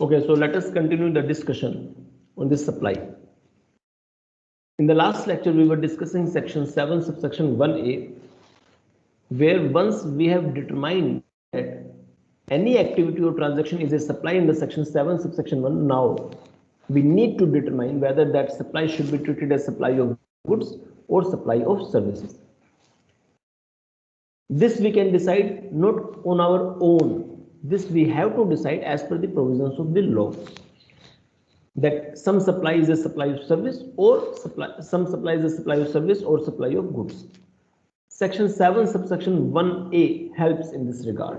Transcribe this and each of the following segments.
Okay, so let us continue the discussion on this supply. In the last lecture, we were discussing section 7, subsection 1a, where once we have determined that any activity or transaction is a supply in the section 7, subsection 1, now we need to determine whether that supply should be treated as supply of goods or supply of services. This we can decide not on our own. This we have to decide as per the provisions of the law. That some supply is a supply of service or some supply is a supply of service or supply of goods. Section 7 subsection 1a helps in this regard.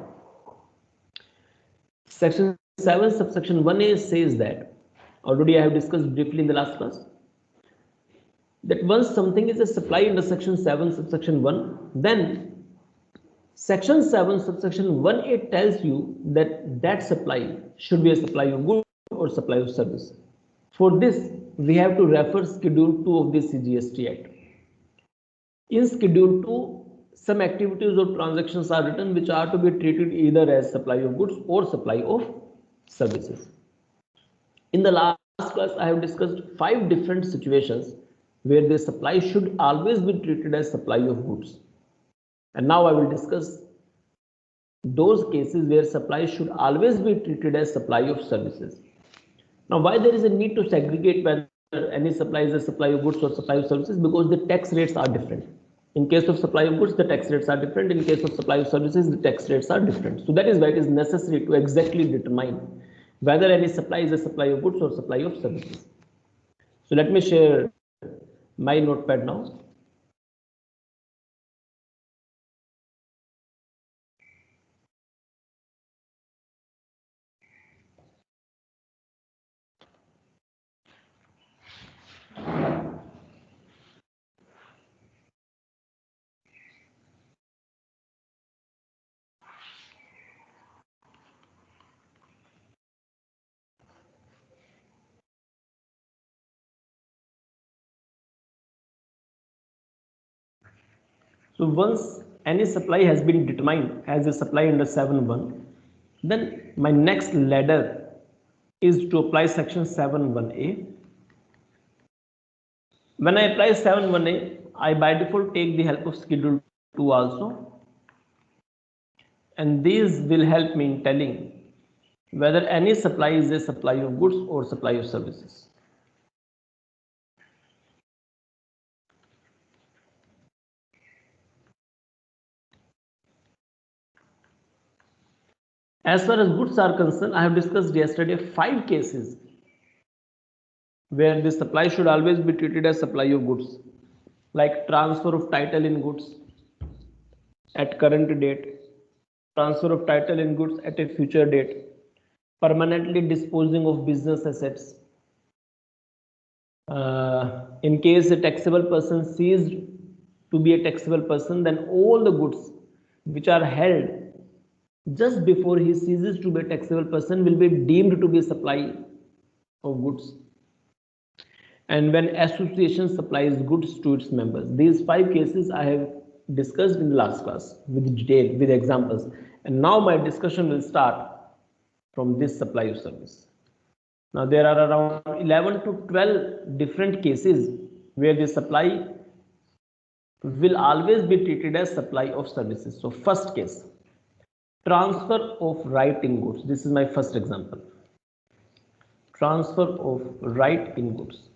Section 7 subsection 1a says that, already I have discussed briefly in the last class, that once something is a supply under section 7 subsection 1, then section 7 subsection 1a tells you that that supply should be a supply of goods or supply of service. For this, we have to refer Schedule 2 of the GST Act. In Schedule 2, some activities or transactions are written which are to be treated either as supply of goods or supply of services. In the last class, I have discussed 5 different situations where the supply should always be treated as supply of goods. And now I will discuss those cases where supply should always be treated as supply of services. Now, why there is a need to segregate whether any supply is a supply of goods or supply of services? Because the tax rates are different. In case of supply of goods, the tax rates are different. In case of supply of services, the tax rates are different. So that is why it is necessary to exactly determine whether any supply is a supply of goods or supply of services. So let me share my notepad now. So once any supply has been determined as a supply under 7.1, then my next ladder is to apply section 7.1a. When I apply 7.1a, I by default take the help of Schedule 2 also. And these will help me in telling whether any supply is a supply of goods or supply of services. As far as goods are concerned, I have discussed yesterday 5 cases where the supply should always be treated as supply of goods, like transfer of title in goods at current date, transfer of title in goods at a future date, permanently disposing of business assets. In case a taxable person ceased to be a taxable person, then all the goods which are held just before he ceases to be a taxable person will be deemed to be supply of goods. And when association supplies goods to its members, these 5 cases I have discussed in the last class with detail, with examples. And now my discussion will start from this supply of service. Now there are around 11 to 12 different cases where the supply will always be treated as supply of services. So first case, transfer of right in goods. This is my first example. Transfer of right in goods.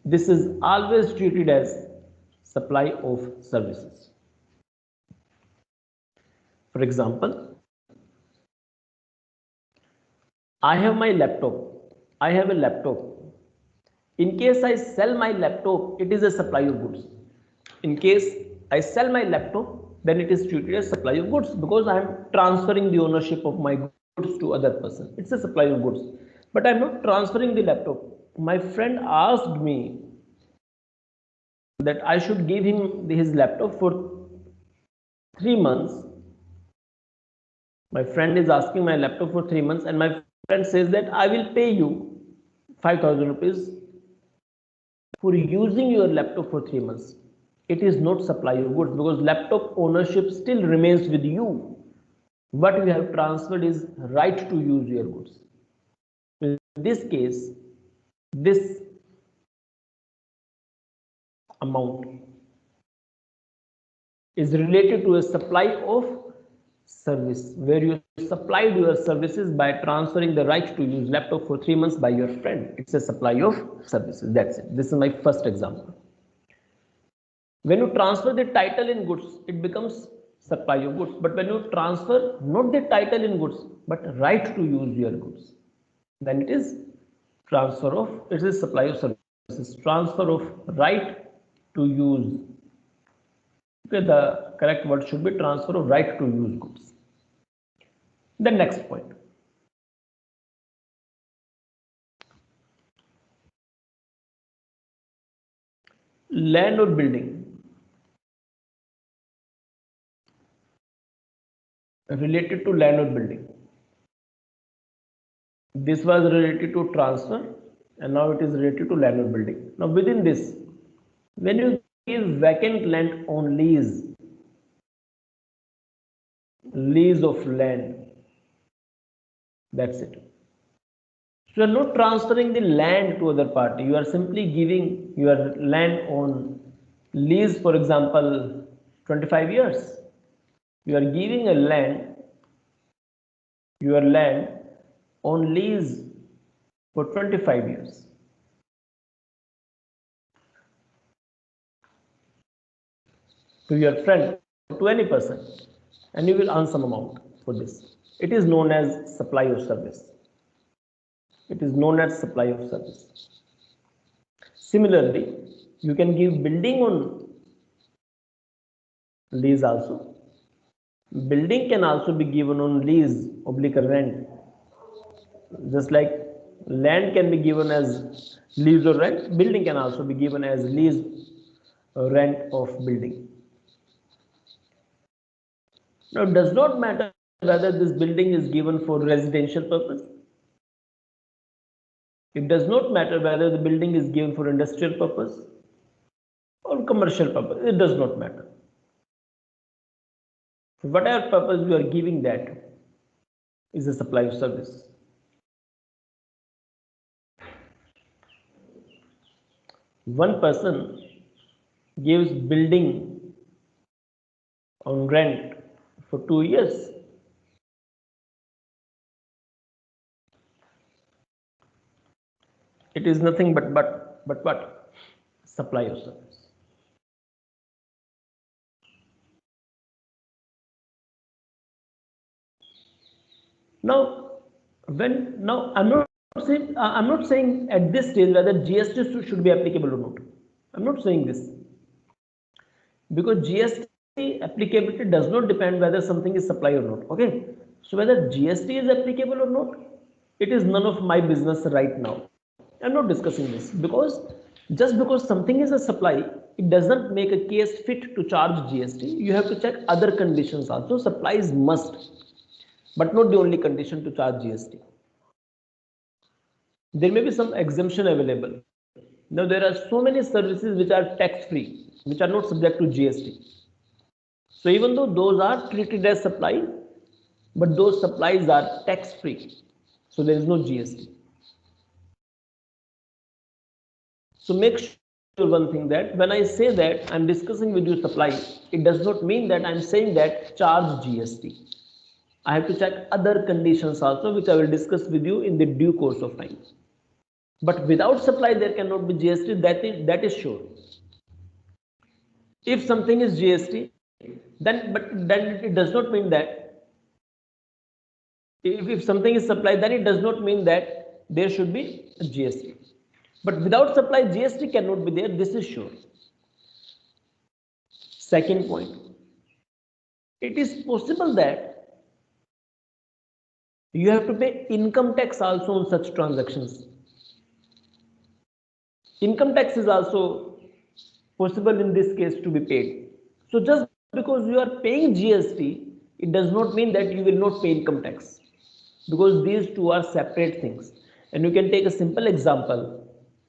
This is always treated as supply of services. For example, I have my laptop. I have a laptop. In case I sell my laptop, it is a supply of goods. In case I sell my laptop, then it is treated as supply of goods because I am transferring the ownership of my goods to other person. It's a supply of goods. But I am not transferring the laptop. My friend asked me that I should give him his laptop for 3 months. My friend is asking my laptop for 3 months, and my friend says that I will pay you 5,000 rupees for using your laptop for 3 months. it is not supply of goods, because laptop ownership still remains with you. What you have transferred is right to use your goods. In this case, this amount is related to a supply of service, where you supplied your services by transferring the right to use laptop for 3 months by your friend. It's a supply of services. That's it. This is my first example. When you transfer the title in goods, it becomes supply of goods. But when you transfer not the title in goods, but right to use your goods, then it is transfer of, it is supply of services. Transfer of right to use. Okay, the correct word should be transfer of right to use goods. The next point. Land or building. Related to land or building. This was related to transfer, and now it is related to land or building. Now within this, when you give vacant land on lease, lease of land, that's it. So you are not transferring the land to other party, you are simply giving your land on lease, for example 25 years. You are giving a land, your land on lease for 25 years. To your friend, to any person, and you will earn some amount for this. It is known as supply of service. It is known as supply of service. Similarly, you can give building on lease also. Building can also be given on lease oblique rent. Just like land can be given as lease or rent, building can also be given as lease or rent of building. Now, it does not matter whether this building is given for residential purpose. It does not matter whether the building is given for industrial purpose or commercial purpose. It does not matter. For whatever purpose you are giving, that is a supply of service. One person gives building on rent for 2 years. It is nothing but what? Supply of service. Now, I'm not saying at this stage whether GST should be applicable or not. I'm not saying this, because GST applicability does not depend whether something is supply or not. Okay, so whether GST is applicable or not, it is none of my business right now. I'm not discussing this, because just because something is a supply, it does not make a case fit to charge GST. You have to check other conditions also. Supply is must, but not the only condition to charge GST. There may be some exemption available. Now there are so many services which are tax free, which are not subject to GST. So even though those are treated as supply, but those supplies are tax free, so there is no GST. So make sure one thing, that when I say that I'm discussing with you supply, it does not mean that I'm saying that charge GST. I have to check other conditions also, which I will discuss with you in the due course of time. But without supply, there cannot be GST. That is sure. If something is GST, then it does not mean that. If something is supply, then it does not mean that there should be a GST. But without supply, GST cannot be there. This is sure. Second point, it is possible that you have to pay income tax also on such transactions. Income tax is also possible in this case to be paid. So just because you are paying GST, it does not mean that you will not pay income tax, because these two are separate things. And you can take a simple example.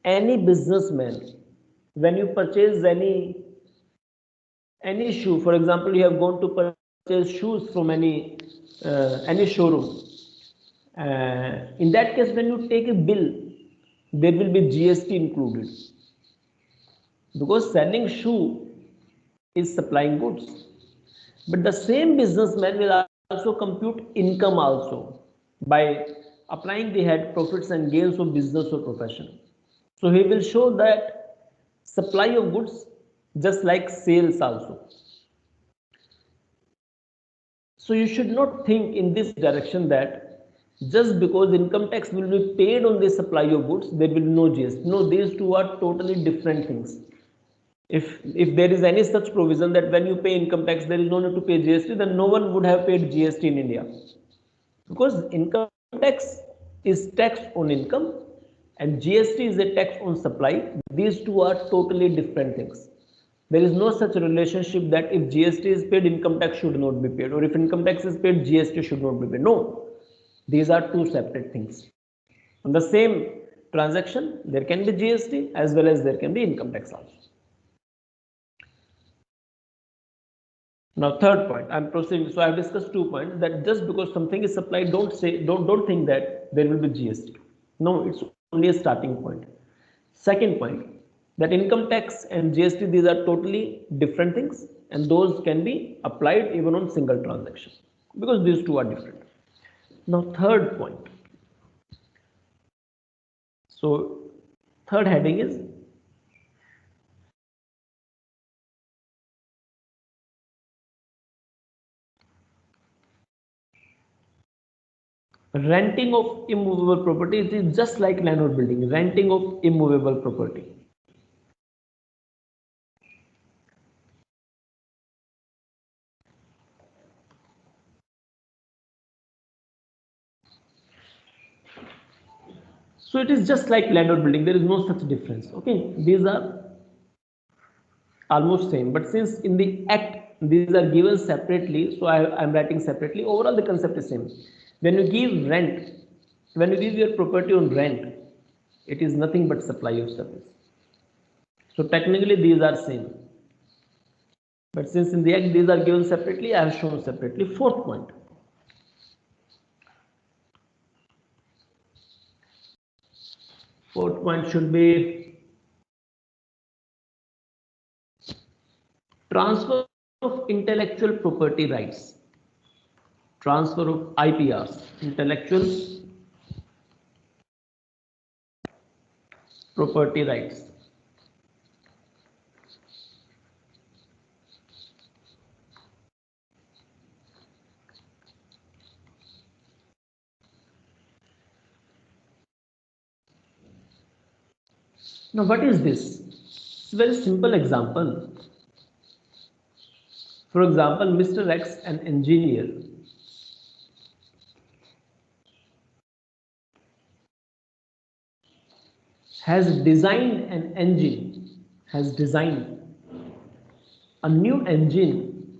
Any businessman, when you purchase any any shoe, for example, you have gone to purchase shoes from any showroom. In that case, when you take a bill, there will be GST included, because selling shoe is supplying goods. But the same businessman will also compute income also by applying the head profits and gains of business or profession. So he will show that supply of goods just like sales also. So you should not think in this direction that just because income tax will be paid on the supply of goods, there will be no GST. No, these two are totally different things. If there is any such provision that when you pay income tax, there is no need to pay GST, then no one would have paid GST in India. Because income tax is tax on income and GST is a tax on supply. These two are totally different things. There is no such relationship that if GST is paid, income tax should not be paid, or if income tax is paid, GST should not be paid. No, these are two separate things. On the same transaction, there can be GST as well as there can be income tax also. Now, third point, I'm proceeding. So I've discussed 2 points, that just because something is supplied, don't think that there will be GST. No, it's only a starting point. Second point, that income tax and GST, these are totally different things, and those can be applied even on single transaction, because these two are different. Now, third point. So third heading is renting of immovable property. It is just like land or building, renting of immovable property. So it is just like land or building. There is no such difference. Okay, these are almost same, but since in the act these are given separately, so I am writing separately. Overall, the concept is same. When you give rent, when you give your property on rent, it is nothing but supply of service. So technically these are same, but since in the act these are given separately, I have shown separately. Fourth point. Fourth point should be transfer of intellectual property rights. Transfer of IPRs, intellectual property rights. Now, what is this? It's a very simple example. For example, Mr. X, an engineer, has designed an engine, has designed a new engine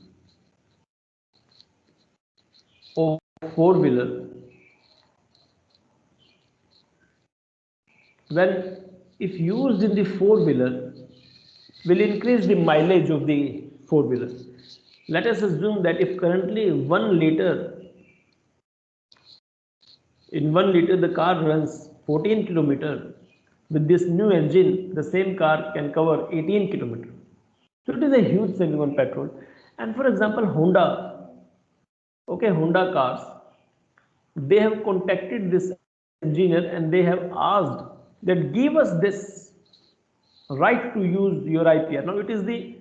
of four-wheeler. When, if used in the four-wheeler, will increase the mileage of the four-wheeler. Let us assume that if currently 1 liter, in 1 liter the car runs 14 kilometer, with this new engine, the same car can cover 18 kilometer. So it is a huge saving on petrol. And for example, Honda, okay, Honda cars, they have contacted this engineer and they have asked that give us this right to use your IPR. Now it is the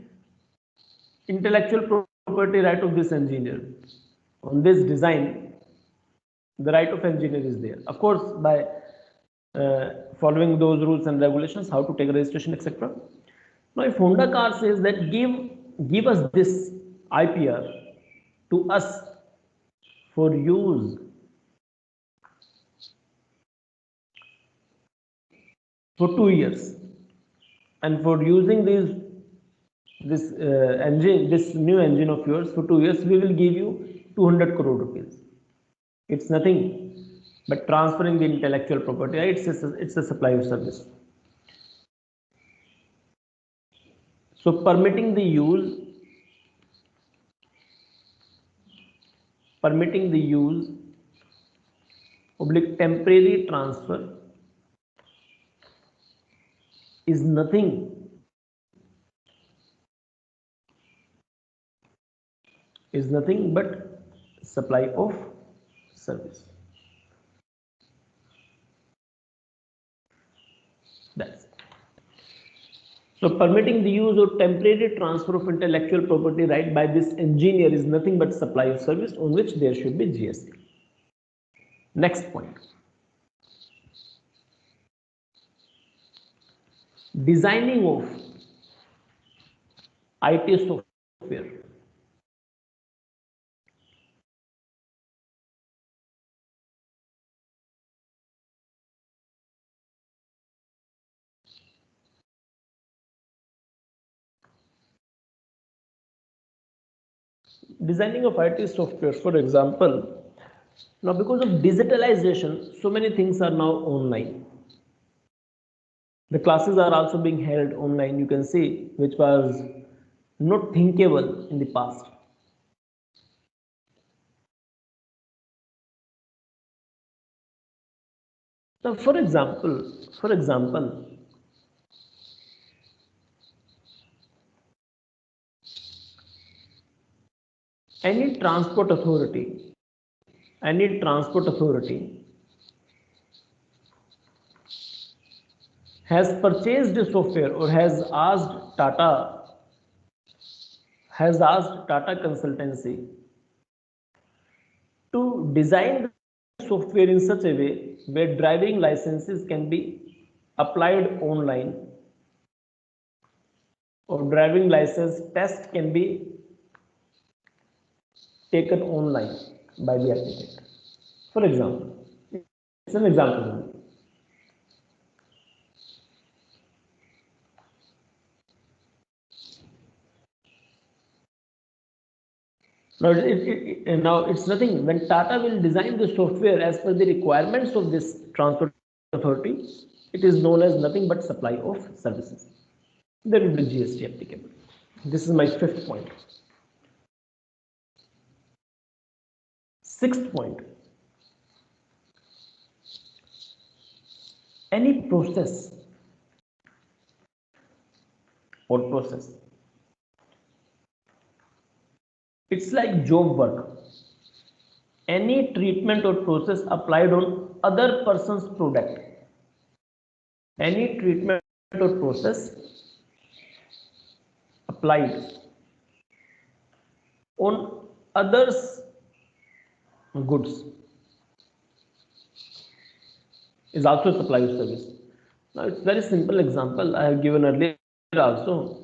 intellectual property right of this engineer on this design. The right of engineer is there, of course, by following those rules and regulations, how to take registration, etc. Now, if Honda car says that give us this IPR to us for use for 2 years, and for using this engine, this new engine of yours for 2 years, we will give you 200 crore rupees. It's nothing but transferring the intellectual property. It's a supply of service. So permitting the use permitting the use oblique temporary transfer is nothing but supply of service. That's it. So permitting the use or temporary transfer of intellectual property right by this engineer is nothing but supply of service on which there should be GST. Next point. Designing of IT software. Designing of IT software, for example, now because of digitalization, so many things are now online. The classes are also being held online, you can see, which was not thinkable in the past. Now, for example, any transport authority, any transport authority has purchased the software or has asked Tata Consultancy to design the software in such a way where driving licenses can be applied online or driving license test can be taken online by the applicant. For example, it's an example. Now it's nothing. When Tata will design the software as per the requirements of this transport authority, it is known as nothing but supply of services. There will be GST applicable. This is my fifth point. Sixth point. Any process or process. It's like job work. Any treatment or process applied on other person's product. Any treatment or process applied on others' goods is also supply of service. Now it's very simple example I have given earlier also.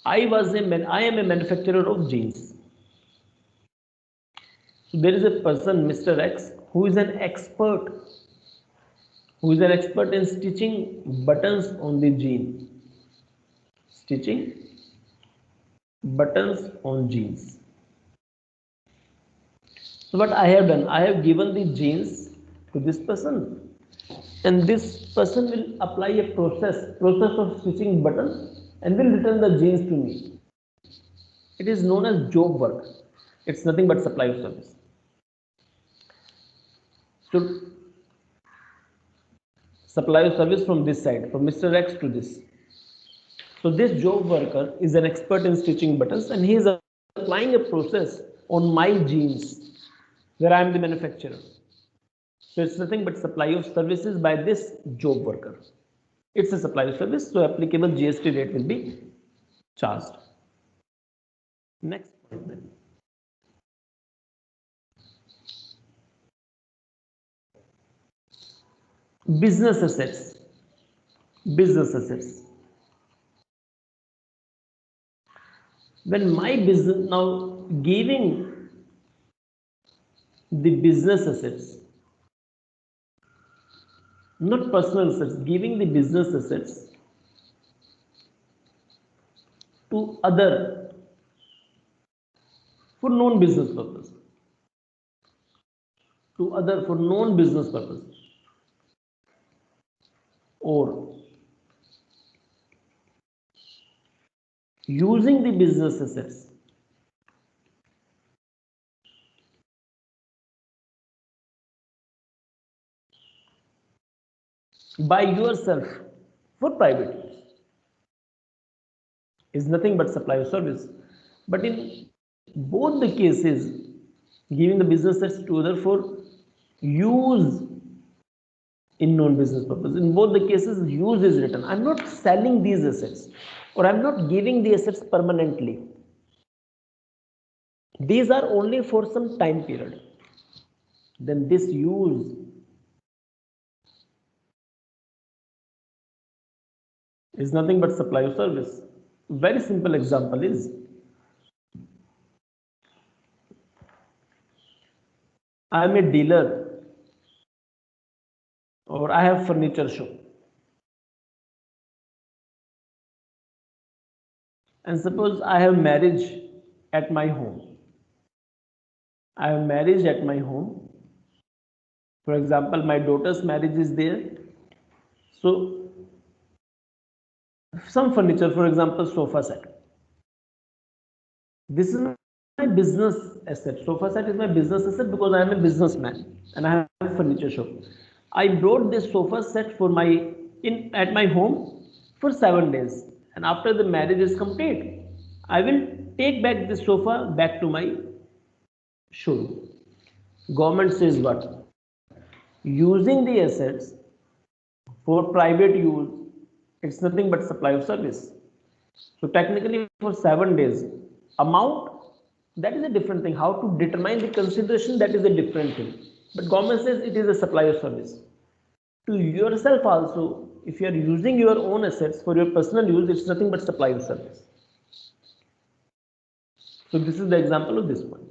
I am a manufacturer of jeans. So there is a person, Mr. X, who is an expert in stitching buttons on the jean. Stitching buttons on jeans. So what I have done, I have given the jeans to this person, and this person will apply a process of stitching buttons and will return the jeans to me. It is known as job work. It's nothing but supply of service. So supply of service from this side, from Mr. X to this. So this job worker is an expert in stitching buttons and he is applying a process on my jeans where I am the manufacturer. So it's nothing but supply of services by this job worker. It's a supply of service, so applicable GST rate will be charged. Next point then. Business assets. Business assets. When my business, now giving the business assets, not personal assets, giving the business assets to other for non-business purpose. To other for non-business purpose. Or using the business assets by yourself for private use is nothing but supply of service. But in both the cases, giving the business assets to other for use in non-business purpose, in both the cases, use is written. I'm not selling these assets or I'm not giving the assets permanently. These are only for some time period. Then this use is nothing but supply of service. Very simple example is, I am a dealer or I have furniture shop, and suppose I have marriage at my home. I have marriage at my home. For example, my daughter's marriage is there. So some furniture, for example, sofa set. This is my business asset. Sofa set is my business asset because I am a businessman and I have a furniture shop. I brought this sofa set for my in at my home for 7 days, and after the marriage is complete, I will take back this sofa back to my showroom. Government says what? Using the assets for private use, it's nothing but supply of service. So technically for 7 days, amount, that is a different thing. How to determine the consideration, that is a different thing. But government says it is a supply of service. To yourself also, if you are using your own assets for your personal use, it's nothing but supply of service. So this is the example of this point.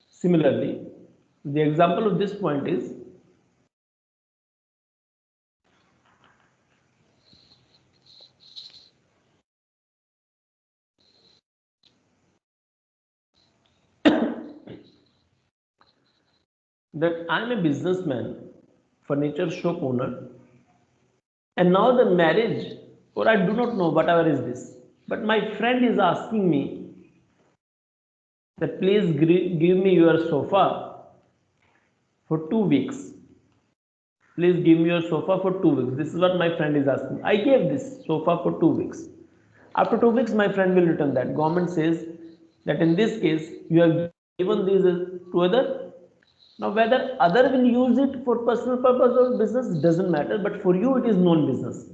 Similarly, the example of this point is, that I am a businessman, furniture shop owner, and now the marriage, or I do not know, whatever is this, but my friend is asking me that please give me your sofa for 2 weeks. Please give me your sofa for 2 weeks. This is what my friend is asking. I gave this sofa for 2 weeks. After 2 weeks, my friend will return that. Government says that in this case, you have given these to other. Now, whether other will use it for personal purpose or business doesn't matter, but for you it is non-business.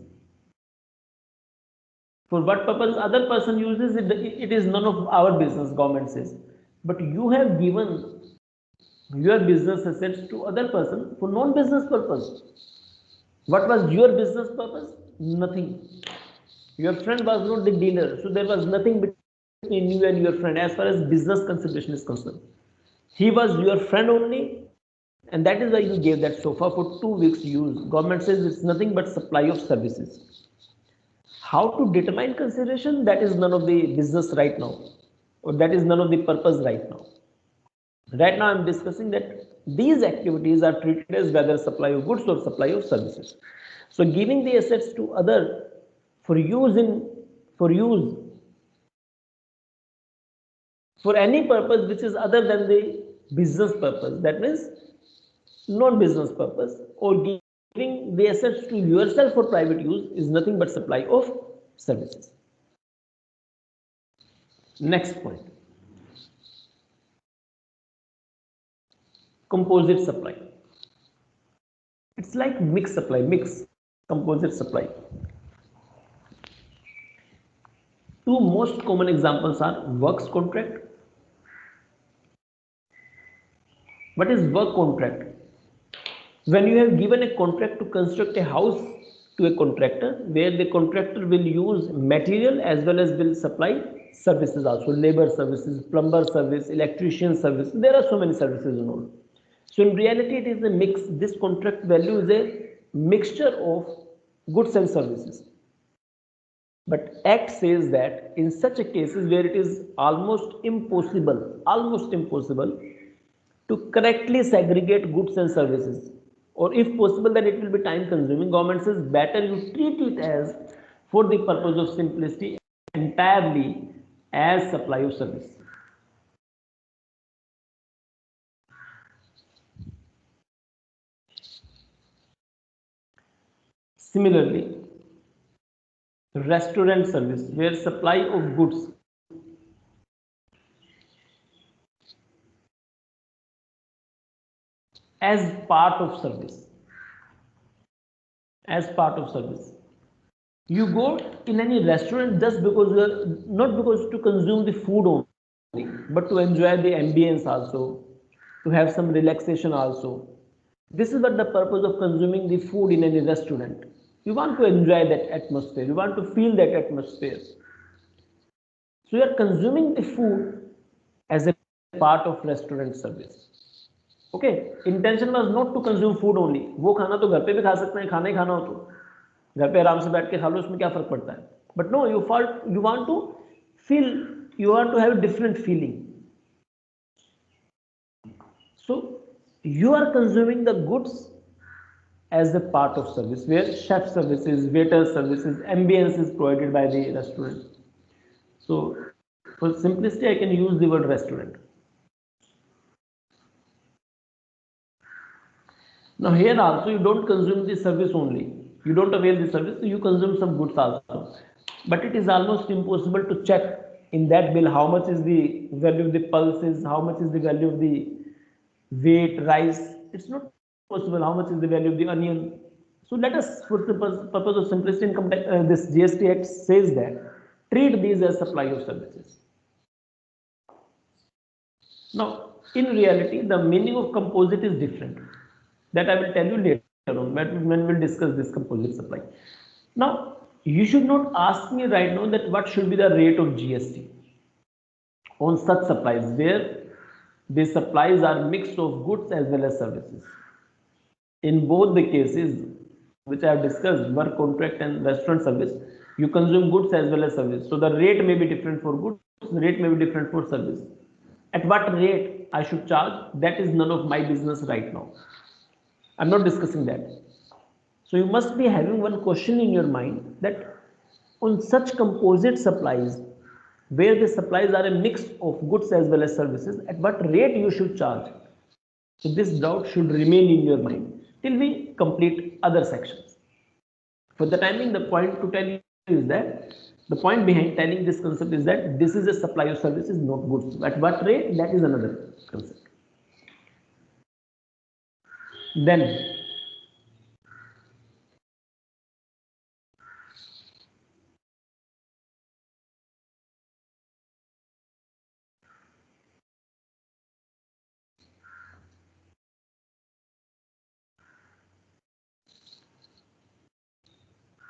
For what purpose other person uses it, it is none of our business, government says. But you have given your business assets to other person for non-business purpose. What was your business purpose? Nothing. Your friend was not the dealer, so there was nothing between you and your friend as far as business consideration is concerned. He was your friend only, and that is why you gave that sofa for 2 weeks use. Government says it's nothing but supply of services. How to determine consideration? That is none of the business right now, or that is none of the purpose right now. Right now, I am discussing that these activities are treated as whether supply of goods or supply of services. So, giving the assets to other for use for any purpose which is other than the business purpose, that means non-business purpose, or giving the assets to yourself for private use is nothing but supply of services. Next point, composite supply. It's like mixed supply, mix, composite supply. Two most common examples are works contract. What is work contract? When you have given a contract to construct a house to a contractor, where the contractor will use material as well as will supply services also, labor services, plumber service, electrician service. There are so many services involved. So in reality, it is a mix. This contract value is a mixture of goods and services. But Act says that in such a cases where it is almost impossible to correctly segregate goods and services, or if possible, then it will be time consuming. Government says better you treat it as, for the purpose of simplicity, entirely as supply of service. Similarly, restaurant service, where supply of goods as part of service, as part of service. You go in any restaurant just because you are not because to consume the food only, but to enjoy the ambience also, to have some relaxation also. This is what the purpose of consuming the food in any restaurant. You want to enjoy that atmosphere, you want to feel that atmosphere. So you are consuming the food as a part of restaurant service. Okay, intention was not to consume food only, वो खाना तो घर पे भी खा सकते हैं, खाना ही खाना हो तो घर पे आराम से बैठ के खा लो, उसमें क्या फर्क पड़ता है, but no, you want to feel, you want to have different feeling. So you are consuming the goods as a part of service, where chef services, waiter services, ambience is provided by the restaurant. So for simplicity I can use the word restaurant. Now here also you don't consume the service only, you don't avail the service, you consume some goods also, but it is almost impossible to check in that bill how much is the value of the pulses, how much is the value of the weight rice. It's not possible. How much is the value of the onion? So let us, for the purpose of simplicity, this GST Act says that treat these as supply of services. Now in reality the meaning of composite is different, that I will tell you later on when we'll discuss this composite supply. Now you should not ask me right now that what should be the rate of GST on such supplies where the supplies are mixed of goods as well as services. In both the cases which I have discussed, work contract and restaurant service, you consume goods as well as service. So the rate may be different for goods, the rate may be different for service. At what rate I should charge, that is none of my business right now. I'm not discussing that. So you must be having one question in your mind, that on such composite supplies where the supplies are a mix of goods as well as services, at what rate you should charge. So this doubt should remain in your mind till we complete other sections. For the time being, the point to tell you is that the point behind telling this concept is that this is a supply of services, not goods. At what rate, that is another concept. Then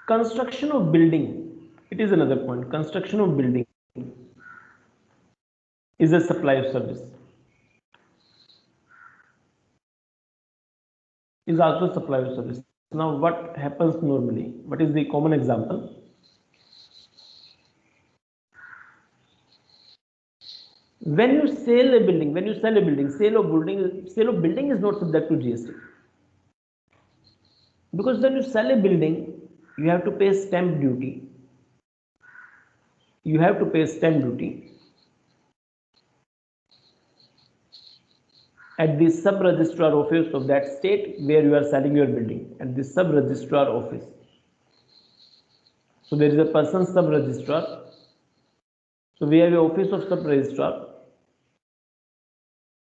construction of building, it is another point. Construction of building is a supply of service, is also supply of service. Now what happens normally? What is the common example? When you sell a building, sale of building is not subject to GST. Because when you sell a building, you have to pay stamp duty. You have to pay stamp duty at the sub-registrar office of that state where you are selling your building, at the sub-registrar office. So there is a person sub-registrar. So we have an office of sub-registrar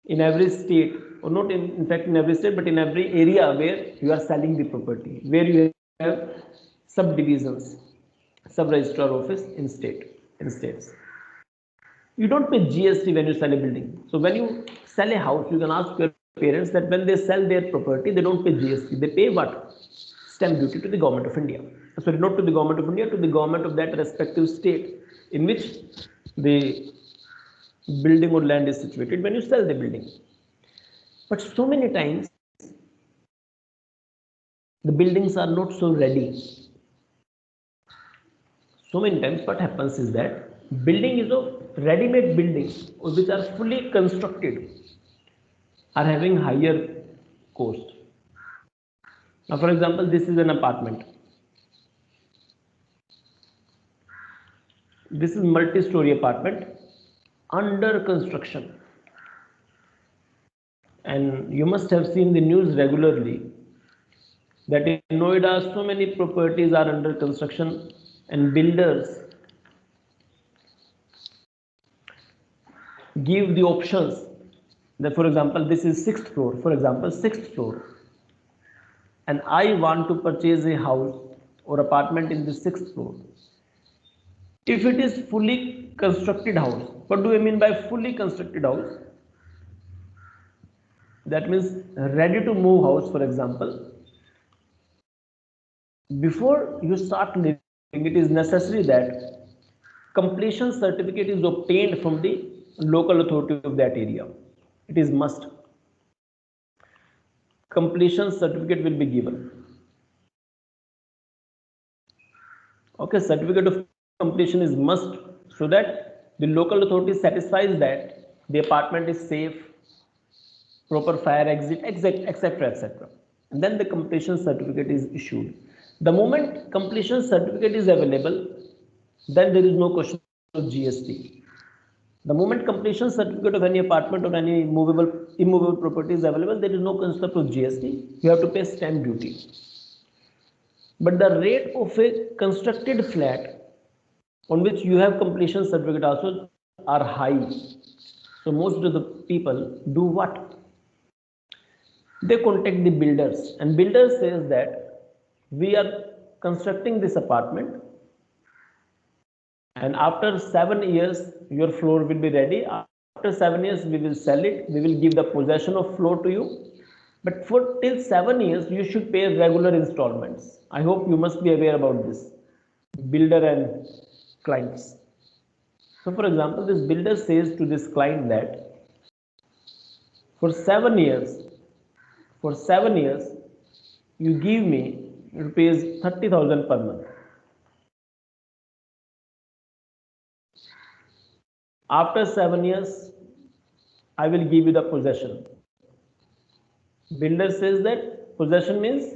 in every state, or not in fact in every state, but in every area where you are selling the property, where you have subdivisions, sub-registrar office in states. You don't pay GST when you sell a building. So when you sell a house, you can ask your parents that when they sell their property, they don't pay GST. They pay what? Stamp duty to the government of India. Sorry, not to the government of India, to the government of that respective state in which the building or land is situated when you sell the building. But so many times the buildings are not so ready. So many times what happens is that building is of ready-made buildings which are fully constructed are having higher cost. Now for example, this is an apartment. This is multi-story apartment under construction, and you must have seen the news regularly that in Noida so many properties are under construction and builders give the options that, for example, this is sixth floor, for example, sixth floor, and I want to purchase a house or apartment in the sixth floor. If it is fully constructed house, what do I mean by fully constructed house? That means ready to move house, for example. Before you start living, it is necessary that completion certificate is obtained from the local authority of that area. It is must. Completion certificate will be given. Okay, certificate of completion is must, so that the local authority satisfies that the apartment is safe, proper fire exit, etc., etc. And then the completion certificate is issued. The moment completion certificate is available, then there is no question of GST. The moment completion certificate of any apartment or any immovable property is available, there is no concept of GST. You have to pay stamp duty. But the rate of a constructed flat on which you have completion certificate also are high. So most of the people do what? They contact the builders, and builder says that we are constructing this apartment, and after 7 years your floor will be ready. After 7 years we will sell it, we will give the possession of floor to you, but for till 7 years you should pay regular installments. I hope you must be aware about this, builder and clients. So for example, this builder says to this client that for 7 years, for 7 years you give me rupees 30,000 per month. After 7 years I will give you the possession. Builder says that possession means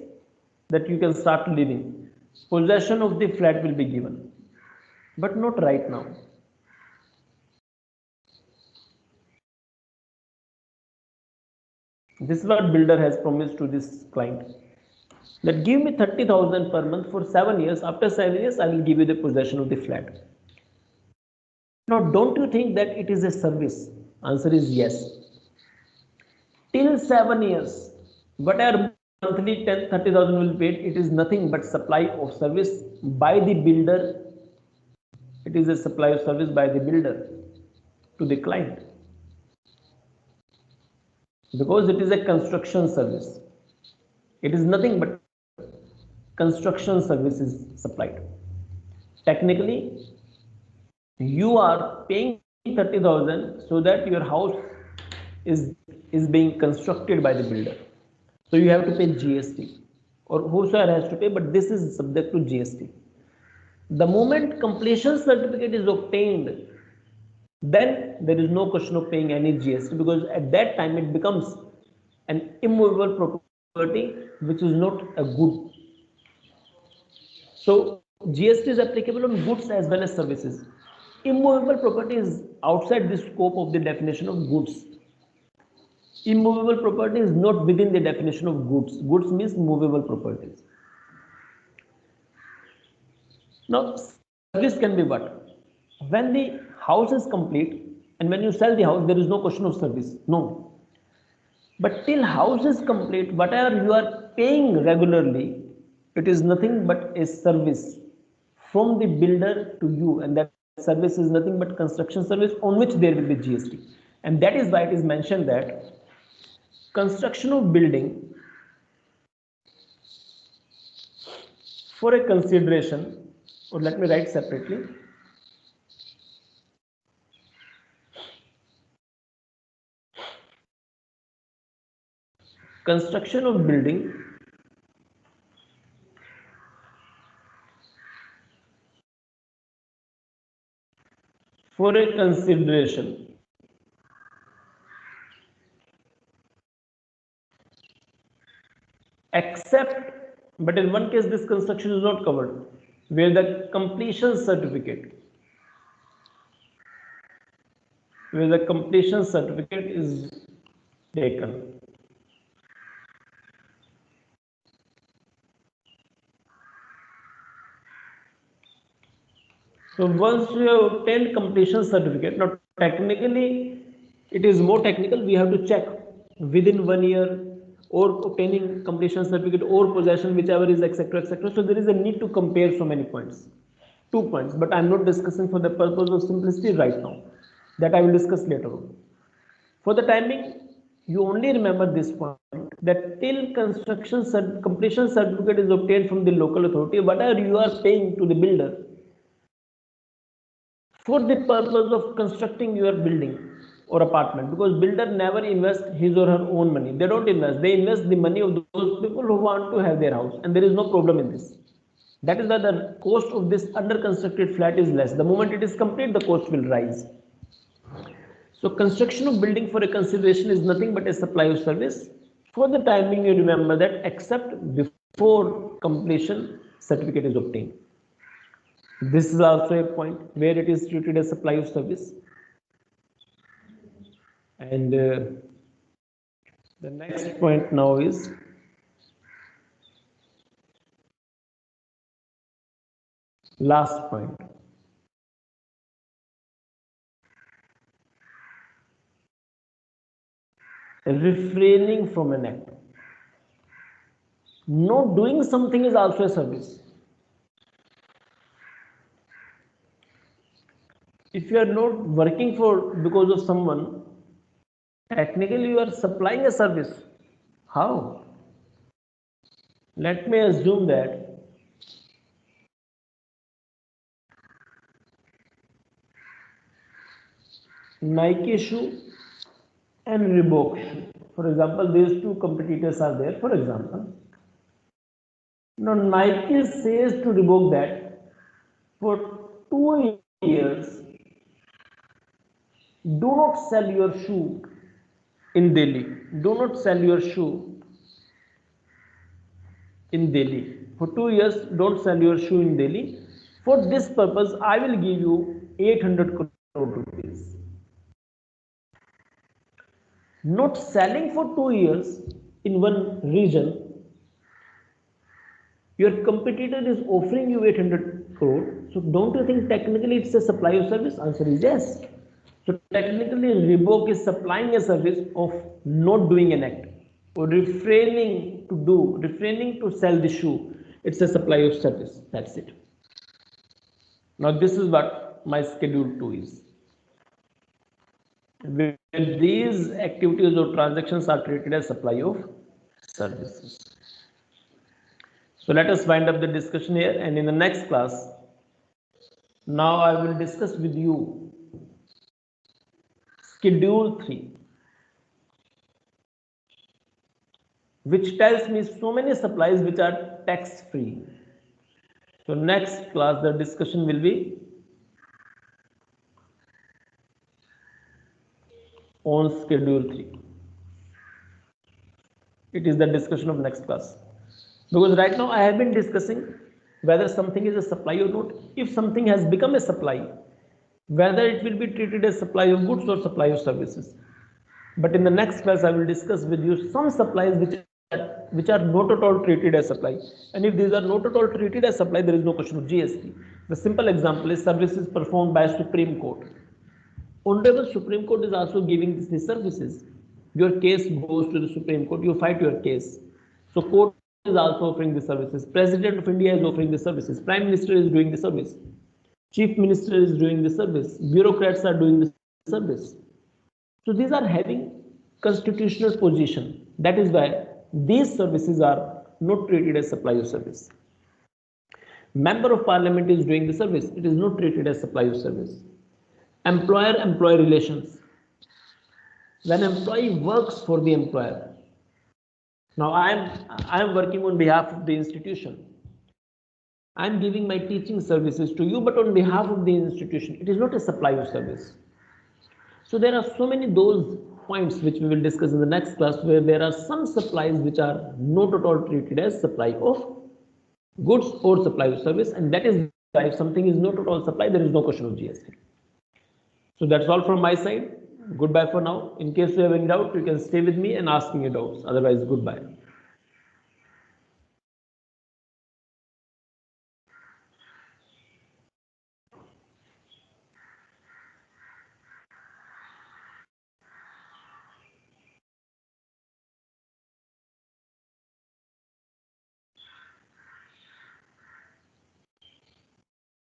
that you can start living. Possession of the flat will be given, but not right now. This is what builder has promised to this client, that give me 30,000 per month for 7 years. After 7 years I will give you the possession of the flat. Now don't you think that it is a service? Answer is yes. Till 7 years, whatever monthly 30,000 will be paid, it is nothing but supply of service by the builder. It is a supply of service by the builder to the client, because it is a construction service. It is nothing but construction service is supplied. Technically you are paying 30,000 so that your house is being constructed by the builder, so you have to pay GST, or whosoever has to pay, but this is subject to GST. The moment completion certificate is obtained, then there is no question of paying any GST, because at that time it becomes an immovable property which is not a good. So GST is applicable on goods as well as services. Immovable property is outside the scope of the definition of goods. Immovable property is not within the definition of goods. Goods means movable properties. Now, service can be what? When the house is complete and when you sell the house, there is no question of service. No. But till house is complete, whatever you are paying regularly, it is nothing but a service from the builder to you, and that service is nothing but construction service on which there will be GST. And that is why it is mentioned that construction of building for a consideration, or let me write separately, construction of building for a consideration except, but in one case this construction is not covered, where the completion certificate is taken. So once you have obtained completion certificate, now technically it is more technical. We have to check within 1 year or obtaining completion certificate or possession, whichever is etc. etc. So there is a need to compare so many points, 2 points. But I am not discussing for the purpose of simplicity right now. That I will discuss later on. For the time being, you only remember this point that till completion certificate is obtained from the local authority, whatever you are paying to the builder for the purpose of constructing your building or apartment, because builder never invest his or her own money. They don't invest, they invest the money of those people who want to have their house, and there is no problem in this. That is why the cost of this under constructed flat is less. The moment it is complete, the cost will rise. So construction of building for a consideration is nothing but a supply of service. For the time being, you remember that except before completion certificate is obtained. This is also a point where it is treated as supply of service. And the next point now is last point. Refraining from an act. Not doing something is also a service. If you are not working for because of someone, technically you are supplying a service. How? Let me assume that Nike shoe and Reebok shoe. For example, these two competitors are there. For example, now Nike says to Reebok that for 2 years, do not sell your shoe in Delhi. Do not sell your shoe in Delhi. For 2 years, don't sell your shoe in Delhi. For this purpose, I will give you 800 crore rupees. Not selling for 2 years in one region, your competitor is offering you 800 crore. So don't you think technically it's a supply of service? Answer is yes. So technically Reebok is supplying a service of not doing an act or refraining to sell the shoe. It's a supply of service. That's it. Now this is what my schedule 2 is. When these activities or transactions are treated as supply of services. So let us wind up the discussion here, and in the next class, now I will discuss with you Schedule 3, which tells me so many supplies which are tax free. So next class the discussion will be on Schedule 3. It is the discussion of next class. Because right now I have been discussing whether something is a supply or not. If something has become a supply, whether it will be treated as supply of goods or supply of services. But in the next class, I will discuss with you some supplies which are not at all treated as supply. And if these are not at all treated as supply, there is no question of GST. The simple example is services performed by Supreme Court. Honorable Supreme Court is also giving these services. Your case goes to the Supreme Court, you fight your case. So court is also offering the services. President of India is offering the services. Prime Minister is doing the service. Chief Minister is doing the service. Bureaucrats are doing the service. So these are having constitutional position. That is why these services are not treated as supply of service. Member of Parliament is doing the service. It is not treated as supply of service. Employer-employee relations. When employee works for the employer. Now I am working on behalf of the institution. I am giving my teaching services to you, but on behalf of the institution. It is not a supply of service. So there are so many those points which we will discuss in the next class, where there are some supplies which are not at all treated as supply of goods or supply of service, and that is why if something is not at all supply, there is no question of GST. So that's all from my side. Goodbye for now. In case you have any doubt, you can stay with me and ask me your doubts. Otherwise, goodbye.